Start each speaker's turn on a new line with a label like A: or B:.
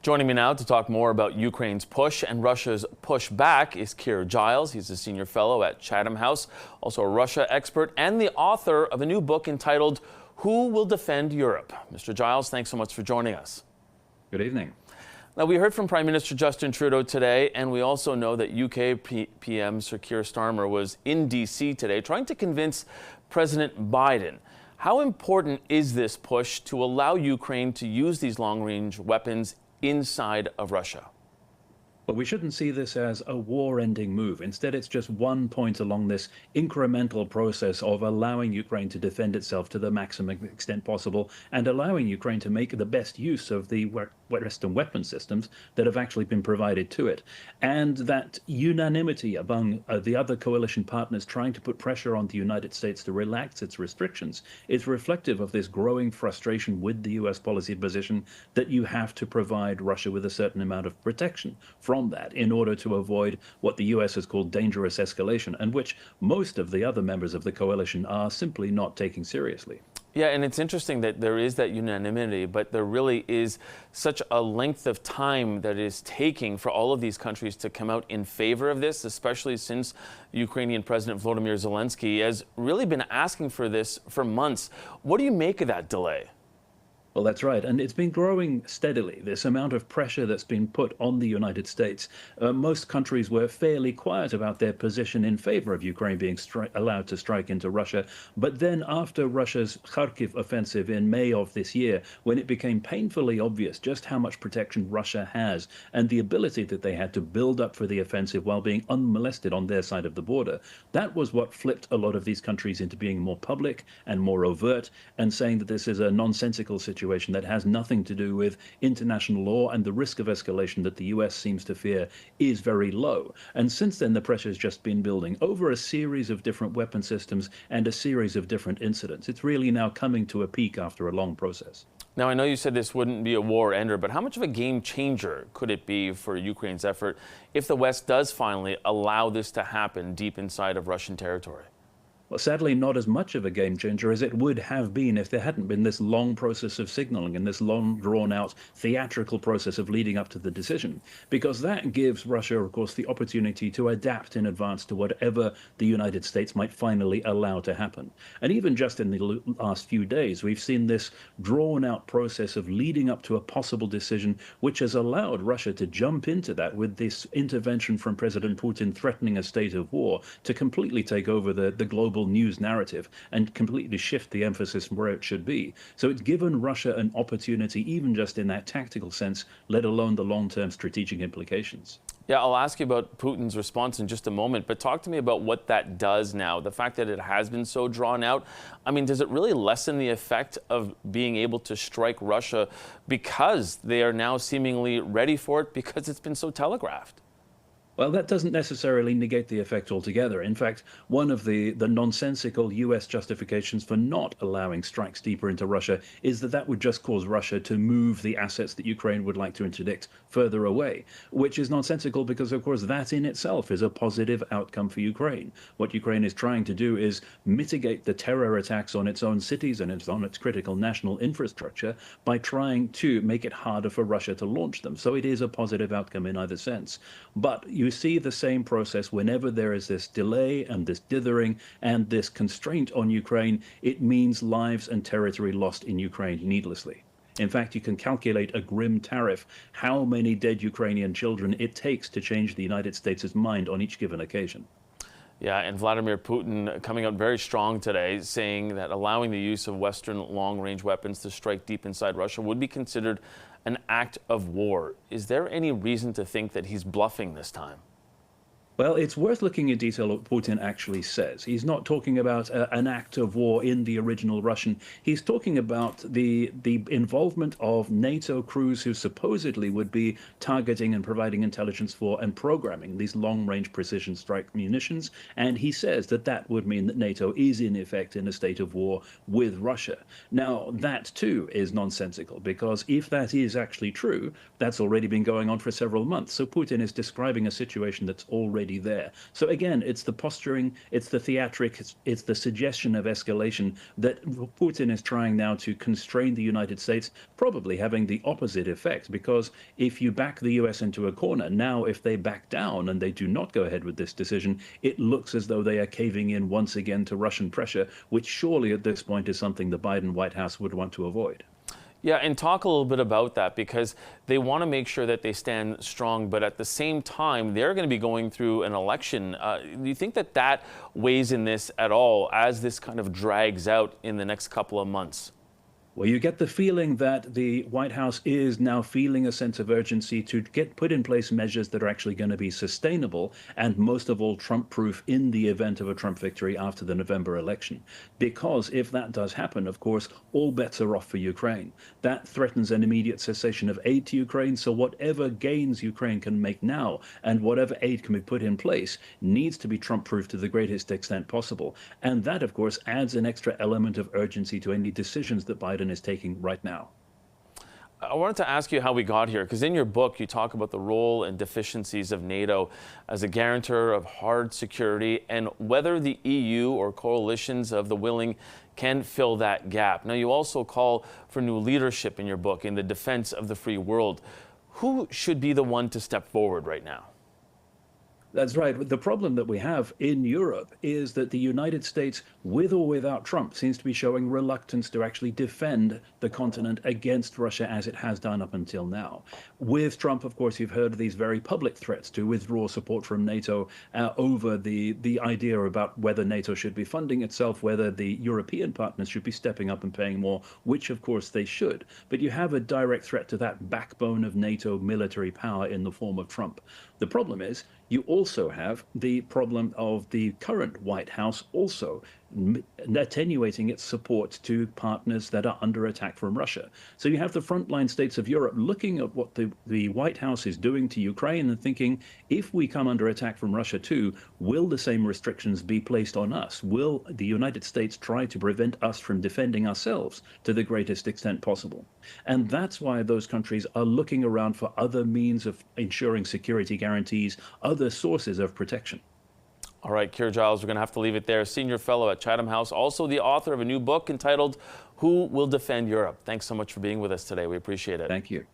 A: Joining me now to talk more about Ukraine's push and Russia's pushback is Keir Giles. He's a senior fellow at Chatham House, also a Russia expert and the author of a new book entitled Who Will Defend Europe? Mr. Giles, thanks so much for joining us.
B: Good evening.
A: Now, we heard from Prime Minister Justin Trudeau today, and we also know that UK PM Sir Keir Starmer was in D.C. today trying to convince President Biden. How important is this push to allow Ukraine to use these long-range weapons inside of Russia?
B: But we shouldn't see this as a war-ending move. Instead, it's just one point along this incremental process of allowing Ukraine to defend itself to the maximum extent possible and allowing Ukraine to make the best use of the Western weapon systems that have actually been provided to it. And that unanimity among the other coalition partners trying to put pressure on the United States to relax its restrictions is reflective of this growing frustration with the U.S. policy position that you have to provide Russia with a certain amount of protection from that in order to avoid what the U.S. has called dangerous escalation, and which most of the other members of the coalition are simply not taking seriously.
A: Yeah, and it's interesting that there is that unanimity, but there really is such a length of time that it is taking for all of these countries to come out in favor of this, especially since Ukrainian President Volodymyr Zelensky has really been asking for this for months. What do you make of that delay?
B: Well, that's right. And it's been growing steadily, this amount of pressure that's been put on the United States. Most countries were fairly quiet about their position in favor of Ukraine being allowed to strike into Russia. But then after Russia's Kharkiv offensive in May of this year, when it became painfully obvious just how much protection Russia has and the ability that they had to build up for the offensive while being unmolested on their side of the border, that was what flipped a lot of these countries into being more public and more overt and saying that this is a nonsensical situation that has nothing to do with international law, and the risk of escalation that the US seems to fear is very low. And since then, the pressure has just been building over a series of different weapon systems and a series of different incidents. It's really now coming to a peak after a long process.
A: Now, I know you said this wouldn't be a war ender, but how much of a game changer could it be for Ukraine's effort if the West does finally allow this to happen deep inside of Russian territory?
B: Well, sadly, not as much of a game changer as it would have been if there hadn't been this long process of signaling and this long, drawn-out theatrical process of leading up to the decision, because that gives Russia, of course, the opportunity to adapt in advance to whatever the United States might finally allow to happen. And even just in the last few days, we've seen this drawn-out process of leading up to a possible decision, which has allowed Russia to jump into that with this intervention from President Putin threatening a state of war to completely take over the global news narrative and completely shift the emphasis where it should be. So it's given Russia an opportunity, even just in that tactical sense, let alone the long-term strategic implications.
A: Yeah, I'll ask you about Putin's response in just a moment, but talk to me about what that does now. The fact that it has been so drawn out, I mean, does it really lessen the effect of being able to strike Russia because they are now seemingly ready for it because it's been so telegraphed?
B: Well, that doesn't necessarily negate the effect altogether. In fact, one of the nonsensical U.S. justifications for not allowing strikes deeper into Russia is that that would just cause Russia to move the assets that Ukraine would like to interdict further away, which is nonsensical because, of course, that in itself is a positive outcome for Ukraine. What Ukraine is trying to do is mitigate the terror attacks on its own cities and on its critical national infrastructure by trying to make it harder for Russia to launch them. So it is a positive outcome in either sense. But you see the same process whenever there is this delay and this dithering and this constraint on Ukraine. It means lives and territory lost in Ukraine needlessly. In fact, you can calculate a grim tariff how many dead Ukrainian children it takes to change the United States' mind on each given occasion.
A: Yeah, and Vladimir Putin coming out very strong today, saying that allowing the use of Western long-range weapons to strike deep inside Russia would be considered an act of war. Is there any reason to think that he's bluffing this time?
B: Well, it's worth looking in detail at what Putin actually says. He's not talking about an act of war in the original Russian. He's talking about the involvement of NATO crews who supposedly would be targeting and providing intelligence for and programming these long-range precision strike munitions. And he says that that would mean that NATO is in effect in a state of war with Russia. Now, that too is nonsensical, because if that is actually true, that's already been going on for several months. So Putin is describing a situation that's already already there. So again, it's the posturing, it's the theatrics, it's the suggestion of escalation that Putin is trying now to constrain the United States, probably having the opposite effect, because if you back the US into a corner, now if they back down and they do not go ahead with this decision, it looks as though they are caving in once again to Russian pressure, which surely at this point is something the Biden White House would want to avoid.
A: Yeah, and talk a little bit about that, because they want to make sure that they stand strong, but at the same time, they're going to be going through an election. Do you think that that weighs in this at all as this kind of drags out in the next couple of months?
B: Well, you get the feeling that the White House is now feeling a sense of urgency to put in place measures that are actually going to be sustainable and most of all Trump-proof in the event of a Trump victory after the November election. Because if that does happen, of course, all bets are off for Ukraine. That threatens an immediate cessation of aid to Ukraine. So whatever gains Ukraine can make now and whatever aid can be put in place needs to be Trump-proof to the greatest extent possible. And that, of course, adds an extra element of urgency to any decisions that Biden is taking right now.
A: I wanted to ask you how we got here, because in your book you talk about the role and deficiencies of NATO as a guarantor of hard security and whether the EU or coalitions of the willing can fill that gap. Now, you also call for new leadership in your book in the defense of the free world. Who should be the one to step forward right now?
B: That's right. The problem that we have in Europe is that the United States, with or without Trump, seems to be showing reluctance to actually defend the continent against Russia as it has done up until now. With Trump, of course, you've heard of these very public threats to withdraw support from NATO over the idea about whether NATO should be funding itself, whether the European partners should be stepping up and paying more, which, of course, they should. But you have a direct threat to that backbone of NATO military power in the form of Trump. The problem is, you also have the problem of the current White House also attenuating its support to partners that are under attack from Russia. So you have the frontline states of Europe looking at what the White House is doing to Ukraine and thinking, if we come under attack from Russia too, will the same restrictions be placed on us? Will the United States try to prevent us from defending ourselves to the greatest extent possible? And that's why those countries are looking around for other means of ensuring security guarantees, other sources of protection.
A: All right, Keir Giles, we're going to have to leave it there. Senior fellow at Chatham House, also the author of a new book entitled Who Will Defend Europe? Thanks so much for being with us today. We appreciate it.
B: Thank you.